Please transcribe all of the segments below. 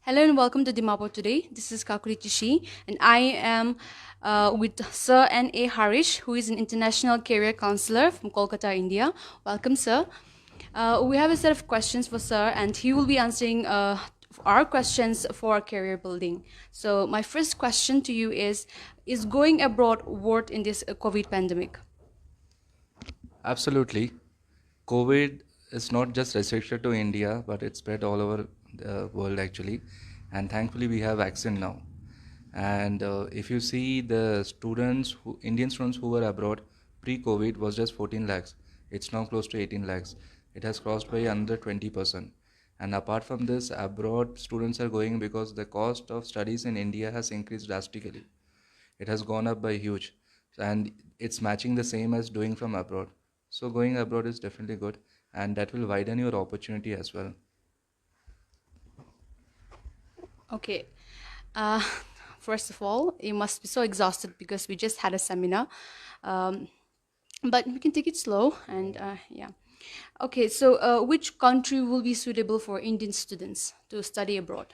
Hello and welcome to Dimapur today. This is Kakuri Tishi and I am with Sir N.A. Harish, who is an international career counselor from Kolkata, India. Welcome, sir. We have a set of questions for Sir and he will be answering our questions for career building. So my first question to you is going abroad worth in this COVID pandemic? Absolutely. COVID is not just restricted to India, but it's spread all over the world actually. And thankfully, we have vaccine now. And if you see the Indian students who were abroad pre-COVID was just 14 lakhs. It's now close to 18 lakhs. It has crossed by under 20%. And apart from this, abroad students are going because the cost of studies in India has increased drastically. It has gone up by huge, and it's matching the same as doing from abroad. So going abroad is definitely good, and that will widen your opportunity as well. Okay. Uh, First of all, you must be so exhausted because we just had a seminar. Um, but we can take it slow and yeah. Okay, so which country will be suitable for Indian students to study abroad?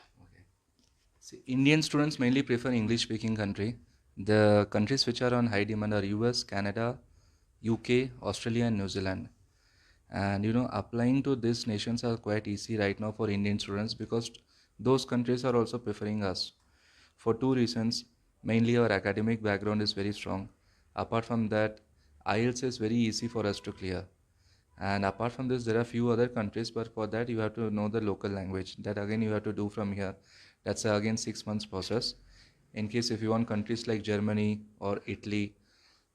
See, Indian students mainly prefer English speaking country. The countries which are on high demand are US, Canada, UK, Australia and New Zealand. And applying to these nations are quite easy right now for Indian students because those countries are also preferring us for two reasons. Mainly, our academic background is very strong. Apart from that, IELTS is very easy for us to clear. And apart from this, there are few other countries, but for that you have to know the local language. That again you have to do from here. That's again 6 months process. In case if you want countries like Germany or Italy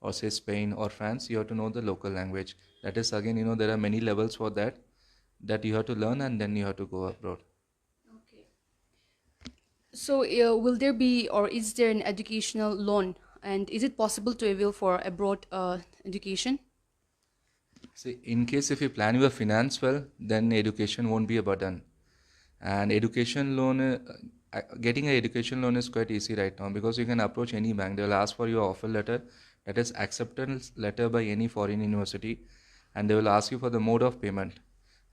or say Spain or France, you have to know the local language. That is again, there are many levels for that you have to learn and then you have to go abroad. Okay. So will there be or is there an educational loan and is it possible to avail for abroad education? See, in case if you plan your finance well, then education won't be a burden. And education loan, getting an education loan is quite easy right now because you can approach any bank. They will ask for your offer letter, that is acceptance letter by any foreign university, and they will ask you for the mode of payment.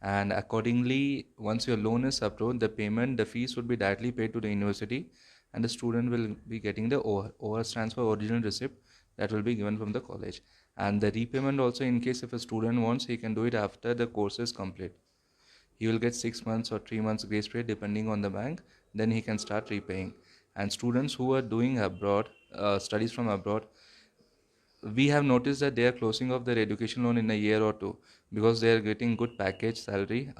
And accordingly, once your loan is approved, the fees would be directly paid to the university, and the student will be getting the OR stands for original receipt that will be given from the college. And the repayment also, in case if a student wants, he can do it after the course is complete. He will get 6 months or 3 months grace period depending on the bank. Then he can start repaying. And students who are doing abroad studies from abroad, we have noticed that they are closing off their education loan in a year or two because they are getting good package salary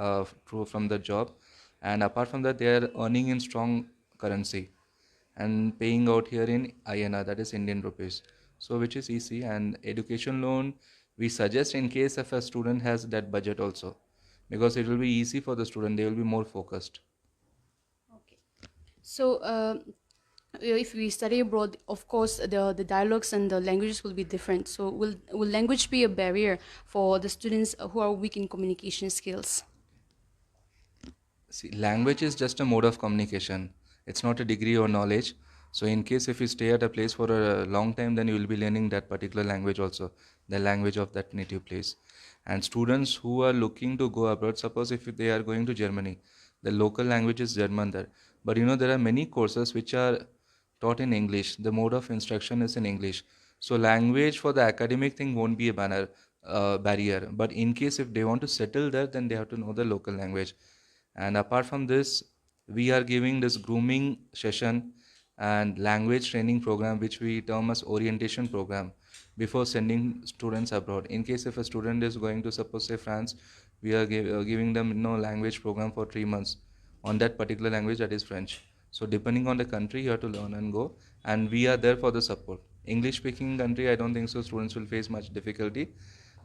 from the job, and apart from that they are earning in strong currency and paying out here in INR, that is Indian rupees, so which is easy. And education loan we suggest in case if a student has that budget also, because it will be easy for the student, they will be more focused. Okay. So if we study abroad, of course, the dialogues and the languages will be different. So will language be a barrier for the students who are weak in communication skills? See, language is just a mode of communication. It's not a degree or knowledge. So, in case if you stay at a place for a long time, then you will be learning that particular language also, the language of that native place. And students who are looking to go abroad, suppose if they are going to Germany, the local language is German there. But there are many courses which are taught in English. The mode of instruction is in English. So, language for the academic thing won't be a barrier. But in case if they want to settle there, then they have to know the local language. And apart from this, we are giving this grooming session and language training program, which we term as orientation program, before sending students abroad. In case if a student is going to, suppose say France, we are giving them language program for 3 months on that particular language, that is French. So depending on the country, you have to learn and go, and we are there for the support. English speaking country, I don't think so students will face much difficulty,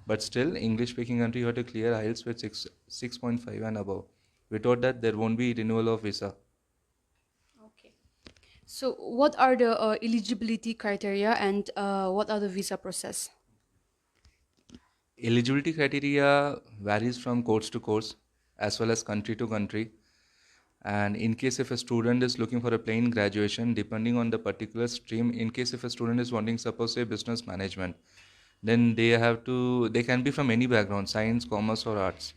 but still English speaking country, you have to clear IELTS with 6.5 and above. Without that, there won't be renewal of visa. Okay. So what are the eligibility criteria and what are the visa process? Eligibility criteria varies from course to course as well as country to country. And in case if a student is looking for a plain graduation, depending on the particular stream, in case if a student is wanting, suppose say business management, then they can be from any background, science, commerce or arts.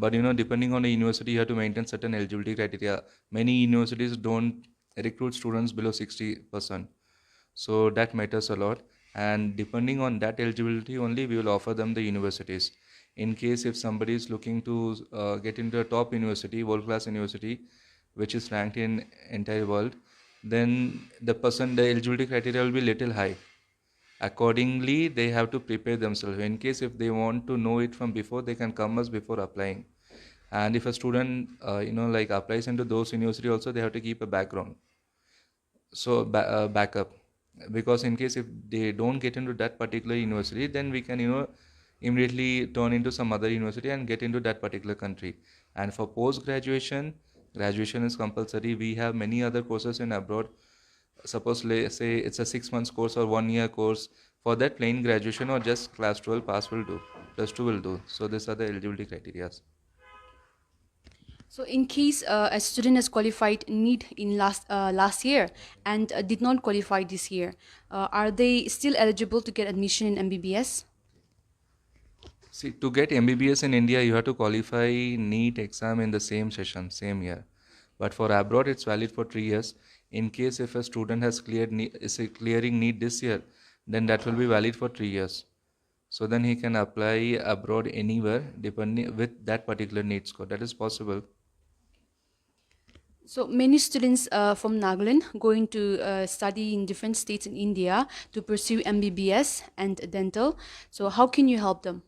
But depending on the university, you have to maintain certain eligibility criteria. Many universities don't recruit students below 60%. So that matters a lot. And depending on that eligibility only, we will offer them the universities. In case if somebody is looking to get into a top university, world-class university, which is ranked in entire world, then the eligibility criteria will be little high. Accordingly, they have to prepare themselves. In case if they want to know it from before, they can come us before applying. And if a student, like applies into those university also, they have to keep a background. So backup, because in case if they don't get into that particular university, then we can immediately turn into some other university and get into that particular country. And for post graduation, graduation is compulsory. We have many other courses in abroad. Suppose say it's a 6 months course or 1 year course. For that, plain graduation or just class 12 pass will do, plus 2 will do. So these are the eligibility criteria. So, in case a student has qualified NEET in last year and did not qualify this year, are they still eligible to get admission in MBBS? See, to get MBBS in India, you have to qualify NEET exam in the same session, same year. But for abroad, it's valid for 3 years. In case if a student has is clearing NEET this year, then that will be valid for 3 years. So then he can apply abroad anywhere depending with that particular NEET score. That is possible. So many students from Nagaland going to study in different states in India to pursue MBBS and dental. So how can you help them?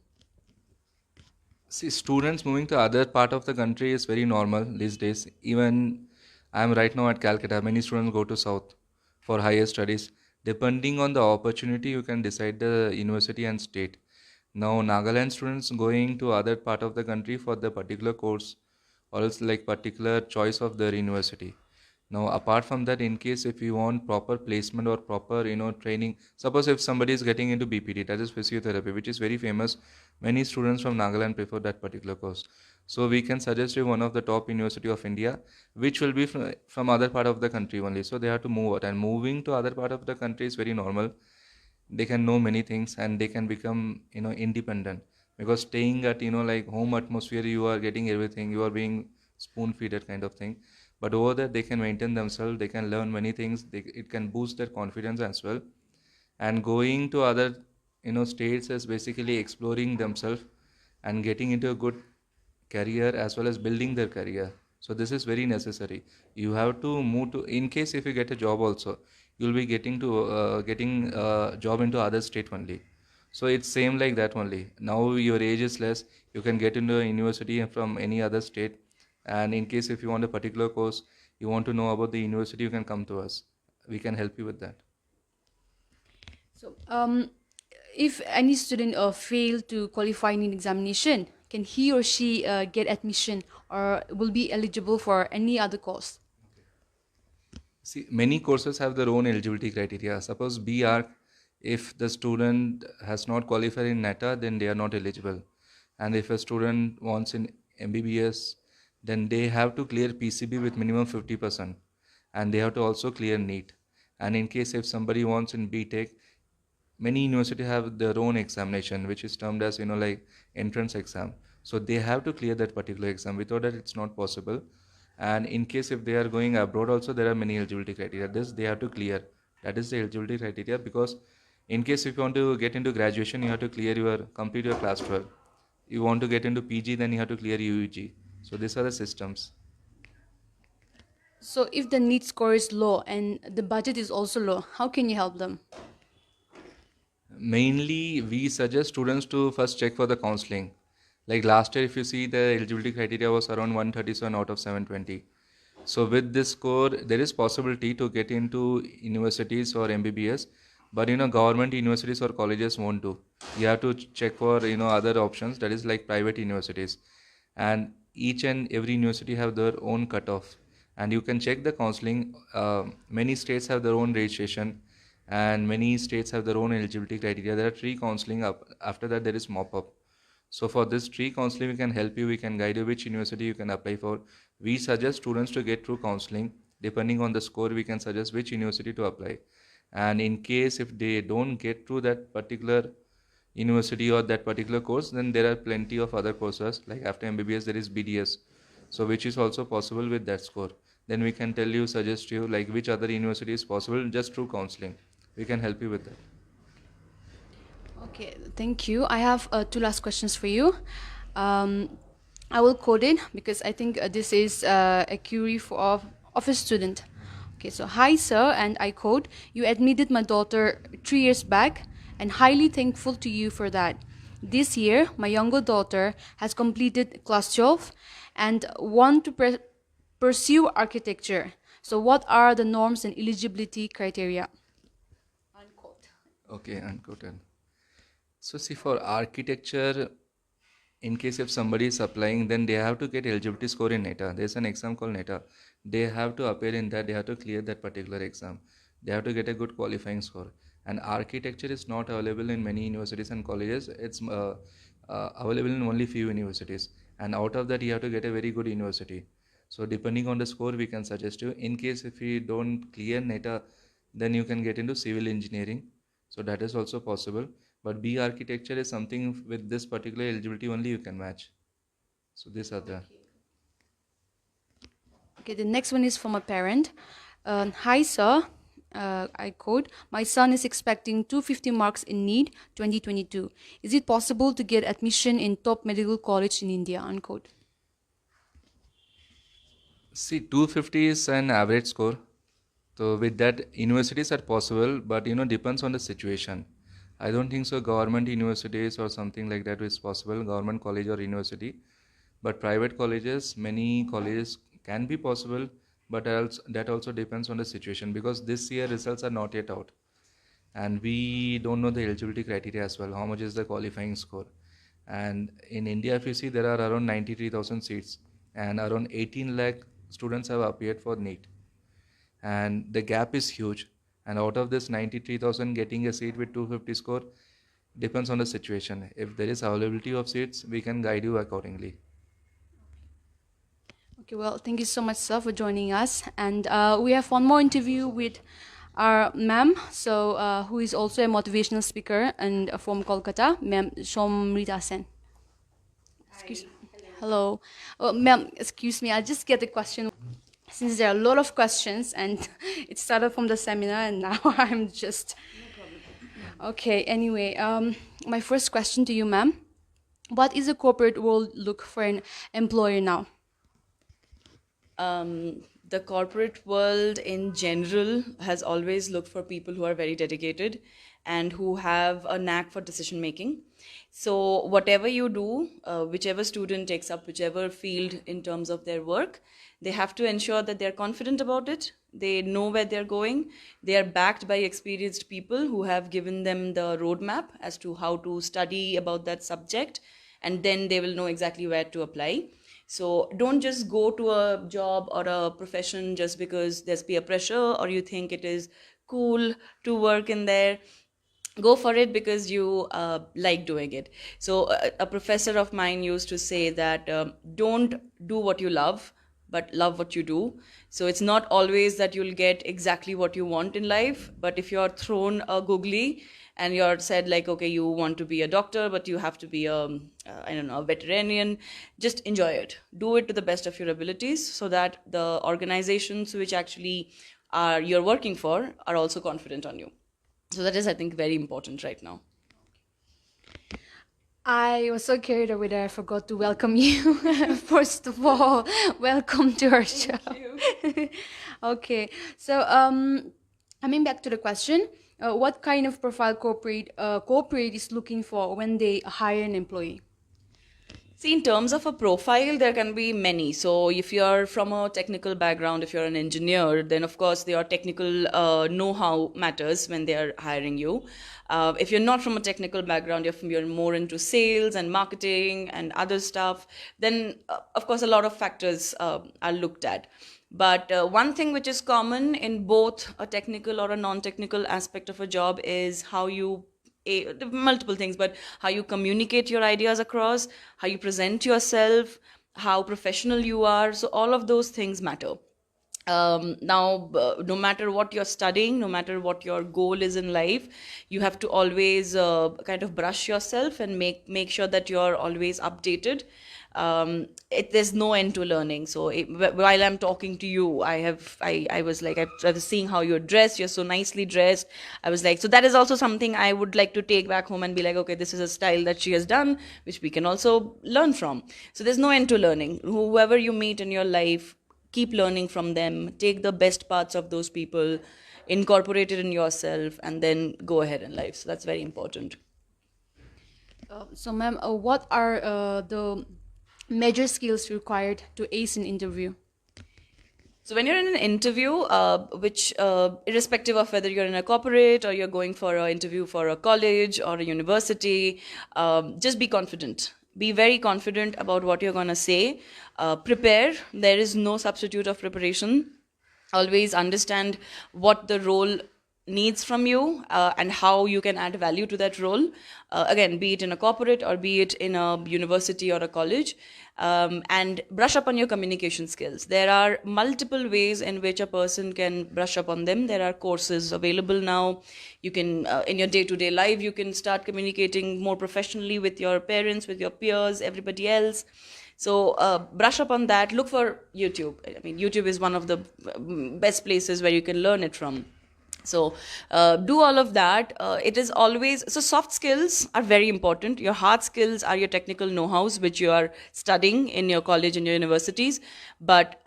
See, students moving to other part of the country is very normal these days. Even I am right now at Calcutta. Many students go to south for higher studies. Depending on the opportunity, you can decide the university and state. Now, Nagaland students going to other part of the country for the particular course or else like particular choice of their university. Now, apart from that, in case if you want proper placement or proper, training, suppose if somebody is getting into BPT, that is physiotherapy, which is very famous, many students from Nagaland prefer that particular course. So we can suggest you one of the top university of India, which will be from other part of the country only. So they have to move out, and moving to other part of the country is very normal. They can know many things and they can become, independent, because staying at, like home atmosphere, you are getting everything, you are being spoon feeded kind of thing. But over there, they can maintain themselves, they can learn many things, it can boost their confidence as well. And going to other, states is basically exploring themselves and getting into a good career as well as building their career. So this is very necessary. You have to move to, in case if you get a job also, you'll be getting a job into other state only. So it's same like that only. Now your age is less, you can get into a university from any other state. And in case if you want a particular course, you want to know about the university, you can come to us. We can help you with that. So if any student fail to qualify in an examination, can he or she get admission or will be eligible for any other course? See, many courses have their own eligibility criteria. Suppose BArc, if the student has not qualified in NATA, then they are not eligible. And if a student wants in MBBS, then they have to clear PCB with minimum 50%. And they have to also clear NEET. And in case if somebody wants in BTech, many universities have their own examination, which is termed as, like entrance exam. So they have to clear that particular exam. Without that, it's not possible. And in case if they are going abroad also, there are many eligibility criteria. This they have to clear. That is the eligibility criteria, because in case if you want to get into graduation, you have to complete your class 12. You want to get into PG, then you have to clear UUG. So these are the systems. So if the NEET score is low and the budget is also low, how can you help them? Mainly, we suggest students to first check for the counseling. Like last year, if you see, the eligibility criteria was around 137 out of 720. So with this score, there is possibility to get into universities or MBBS, but government universities or colleges won't do. You have to check for other options, that is like private universities, and each and every university have their own cutoff, and you can check the counseling. Many states have their own registration, and many states have their own eligibility criteria. There are three counseling up. After that, there is mop up. So for this tree counseling, we can help you. We can guide you which university you can apply for. We suggest students to get through counseling. Depending on the score, we can suggest which university to apply. And in case if they don't get through that particular university or that particular course, then there are plenty of other courses. Like after MBBS, there is BDS, so which is also possible with that score. Then we can tell you, suggest you like which other university is possible just through counseling. We can help you with that. Okay, thank you. I have two last questions for you. I will code it because I think this is a query of a student. Okay, so hi sir, and I quote, you admitted my daughter 3 years back and highly thankful to you for that. This year, my younger daughter has completed class 12 and want to pursue architecture. So what are the norms and eligibility criteria? Unquote. Okay, unquoted. So see, for architecture, in case if somebody is applying, then they have to get eligibility score in NETA. There's an exam called NETA. They have to appear in that. They have to clear that particular exam. They have to get a good qualifying score. And architecture is not available in many universities and colleges. It's available in only few universities. And out of that, you have to get a very good university. So depending on the score, we can suggest you. In case if you don't clear NETA, then you can get into civil engineering. So that is also possible. But B architecture is something with this particular eligibility only you can match. So these are the. Okay, the next one is from a parent. Hi, sir. I quote, my son is expecting 250 marks in NEET 2022. Is it possible to get admission in top medical college in India? Unquote. See, 250 is an average score. So with that, universities are possible, but depends on the situation. I don't think so government universities or something like that is possible, government college or university. But private colleges, many colleges can be possible, but that also depends on the situation, because this year results are not yet out. And we don't know the eligibility criteria as well, how much is the qualifying score. And in India, if you see, there are around 93,000 seats and around 18 lakh students have appeared for NEET. And the gap is huge. And out of this 93,000, getting a seat with 250 score depends on the situation. If there is availability of seats, we can guide you accordingly. Okay, well, thank you so much, sir, for joining us. And we have one more interview with our ma'am, so who is also a motivational speaker and from Kolkata, ma'am Shomrita Sen. Excuse me. Hello. Oh, ma'am, excuse me, I'll just get the question. Since there are a lot of questions and it started from the seminar and now I'm just... Okay, anyway, my first question to you, ma'am. What is the corporate world look for an employer now? The corporate world in general has always looked for people who are very dedicated and who have a knack for decision making. So whatever you do, whichever student takes up whichever field in terms of their work, they have to ensure that they're confident about it. They know where they're going. They are backed by experienced people who have given them the roadmap as to how to study about that subject, and then they will know exactly where to apply. So don't just go to a job or a profession just because there's peer pressure or you think it is cool to work in there. Go for it because you like doing it. So a professor of mine used to say that don't do what you love, but love what you do. So it's not always that you'll get exactly what you want in life, but if you're thrown a googly and you're said like, okay, you want to be a doctor, but you have to be a veterinarian, just enjoy it. Do it to the best of your abilities so that the organizations which actually you're working for are also confident on you. So that is, I think, very important right now. I was so carried away that I forgot to welcome you. First of all, welcome to our show. Okay, so coming back to the question, what kind of profile corporate is looking for when they hire an employee? See, in terms of a profile, there can be many. So if you're from a technical background, if you're an engineer, then of course your technical know-how matters when they are hiring you. If you're not from a technical background, you're more into sales and marketing and other stuff, then of course a lot of factors are looked at. But one thing which is common in both a technical or a non-technical aspect of a job is how you multiple things, but how you communicate your ideas across, how you present yourself, how professional you are. So all of those things matter. Now, no matter what you're studying, no matter what your goal is in life, you have to always kind of brush yourself and make sure that you're always updated. There's no end to learning. So while I'm talking to you, I was like, I was seeing how you're dressed. You're so nicely dressed. I was like, so that is also something I would like to take back home and be like, okay, this is a style that she has done, which we can also learn from. So there's no end to learning. Whoever you meet in your life, keep learning from them, take the best parts of those people, incorporate it in yourself, and then go ahead in life. So that's very important. So, ma'am, what are the major skills required to ace an interview? So when you're in an interview, which irrespective of whether you're in a corporate or you're going for an interview for a college or a university, just be confident. Be very confident about what you're going to say. Prepare. There is no substitute of preparation. Always understand what the role needs from you, and how you can add value to that role. Again, be it in a corporate or be it in a university or a college. And brush up on your communication skills. There are multiple ways in which a person can brush up on them. There are courses available now. You can, in your day-to-day life, you can start communicating more professionally with your parents, with your peers, everybody else. So brush up on that. Look for YouTube. I mean, YouTube is one of the best places where you can learn it from. So do all of that. It is always, so soft skills are very important. Your hard skills are your technical know-hows, which you are studying in your college and your universities. But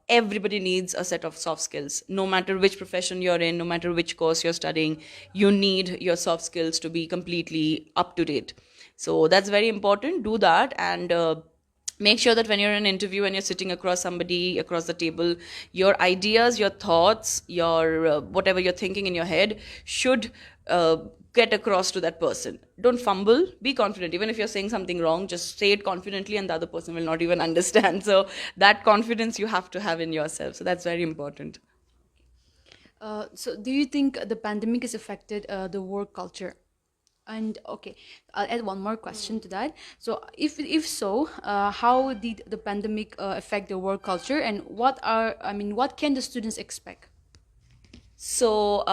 everybody needs a set of soft skills. No matter which profession you're in, no matter which course you're studying, you need your soft skills to be completely up to date. So that's very important. Do that, and make sure that when you're in an interview and you're sitting across somebody across the table, your ideas, your thoughts, your whatever you're thinking in your head should get across to that person. Don't fumble. Be confident. Even if you're saying something wrong, just say it confidently and the other person will not even understand. So that confidence you have to have in yourself. So that's very important. So, do you think the pandemic has affected the work culture? And okay, I'll add one more question to that. So, if so, how did the pandemic affect the work culture, and what can the students expect? So,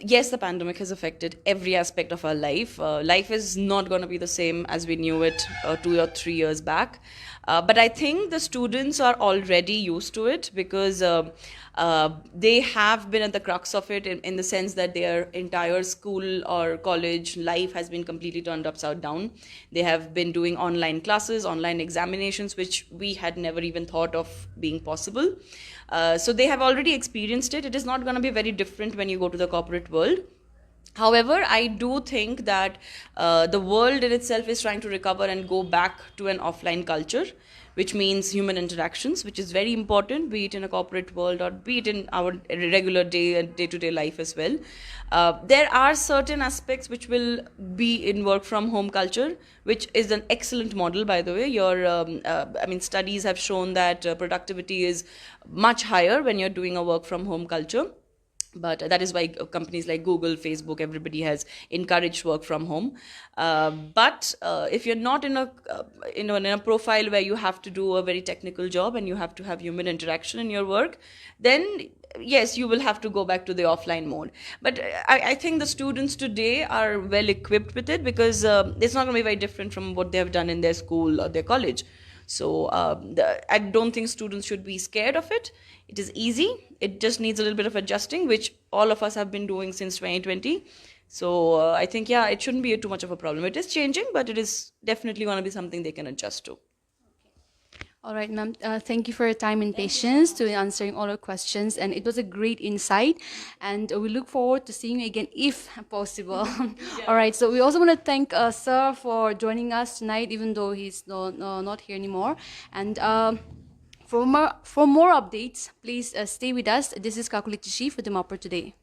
yes, the pandemic has affected every aspect of our life. Life is not going to be the same as we knew it 2 or 3 years back. But I think the students are already used to it, because they have been at the crux of it, in the sense that their entire school or college life has been completely turned upside down. They have been doing online classes, online examinations, which we had never even thought of being possible. So they have already experienced it. It is not going to be very different when you go to the corporate world. However, I do think that the world in itself is trying to recover and go back to an offline culture, which means human interactions, which is very important, be it in a corporate world or be it in our regular day-to-day life as well. There are certain aspects which will be in work from home culture, which is an excellent model, by the way. Studies have shown that productivity is much higher when you're doing a work from home culture. But that is why companies like Google, Facebook, everybody has encouraged work from home. But if you're not in a profile where you have to do a very technical job and you have to have human interaction in your work, then yes, you will have to go back to the offline mode. But I think the students today are well equipped with it, because it's not going to be very different from what they have done in their school or their college. So I don't think students should be scared of it. It is easy. It just needs a little bit of adjusting, which all of us have been doing since 2020. So I think, yeah, it shouldn't be too much of a problem. It is changing, but it is definitely going to be something they can adjust to. All right, ma'am. Thank you for your time and patience to answering all our questions, and it was a great insight. And we look forward to seeing you again if possible. All right. So we also want to thank Sir for joining us tonight, even though he's not here anymore. And for more updates, please stay with us. This is Calculate Chief with the Mapper today.